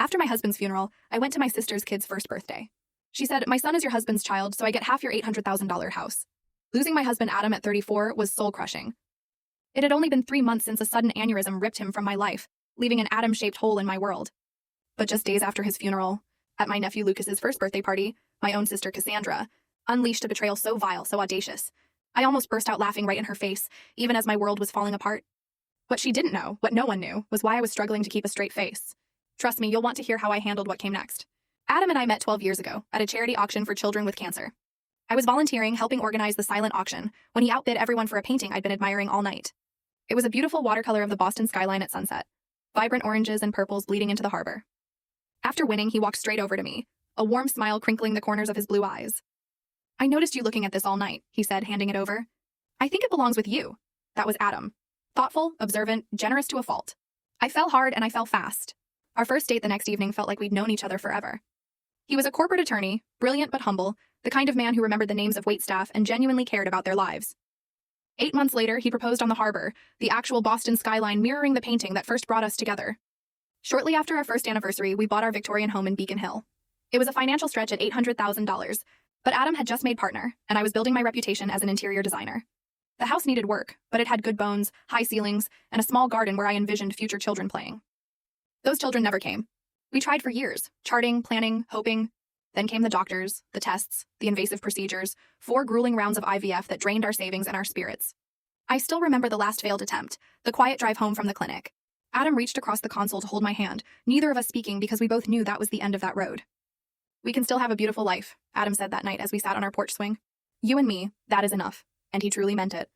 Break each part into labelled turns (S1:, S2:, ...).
S1: After my husband's funeral, I went to my sister's kid's first birthday. She said, "My son is your husband's child, so I get half your $800,000 house." Losing my husband Adam at 34 was soul-crushing. It had only been 3 months since a sudden aneurysm ripped him from my life, leaving an atom-shaped hole in my world. But just days after his funeral, at my nephew Lucas's first birthday party, my own sister Cassandra unleashed a betrayal so vile, so audacious. I almost burst out laughing right in her face, even as my world was falling apart. What she didn't know, what no one knew, was why I was struggling to keep a straight face. Trust me, you'll want to hear how I handled what came next. Adam and I met 12 years ago at a charity auction for children with cancer. I was volunteering, helping organize the silent auction, when he outbid everyone for a painting I'd been admiring all night. It was a beautiful watercolor of the Boston skyline at sunset, vibrant oranges and purples bleeding into the harbor. After winning, he walked straight over to me, a warm smile crinkling the corners of his blue eyes. "I noticed you looking at this all night," he said, handing it over. "I think it belongs with you." That was Adam. Thoughtful, observant, generous to a fault. I fell hard and I fell fast. Our first date the next evening felt like we'd known each other forever. He was a corporate attorney, brilliant but humble, the kind of man who remembered the names of waitstaff and genuinely cared about their lives. 8 months later, he proposed on the harbor, the actual Boston skyline mirroring the painting that first brought us together. Shortly after our first anniversary, we bought our Victorian home in Beacon Hill. It was a financial stretch at $800,000, but Adam had just made partner, and I was building my reputation as an interior designer. The house needed work, but it had good bones, high ceilings, and a small garden where I envisioned future children playing. Those children never came. We tried for years, charting, planning, hoping. Then came the doctors, the tests, the invasive procedures, 4 grueling rounds of IVF that drained our savings and our spirits. I still remember the last failed attempt, the quiet drive home from the clinic. Adam reached across the console to hold my hand, neither of us speaking because we both knew that was the end of that road. "We can still have a beautiful life," Adam said that night as we sat on our porch swing. "You and me, that is enough." And he truly meant it.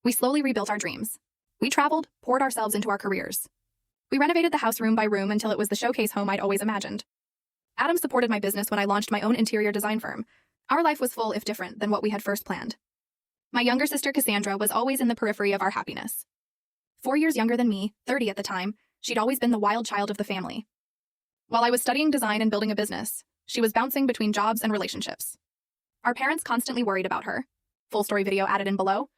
S1: We slowly rebuilt our dreams. We traveled, poured ourselves into our careers. We renovated the house room by room until it was the showcase home I'd always imagined. Adam supported my business when I launched my own interior design firm. Our life was full, if different, than what we had first planned. My younger sister Cassandra was always in the periphery of our happiness. 4 years younger than me, 30 at the time, she'd always been the wild child of the family. While I was studying design and building a business, she was bouncing between jobs and relationships. Our parents constantly worried about her. Full story video added in below.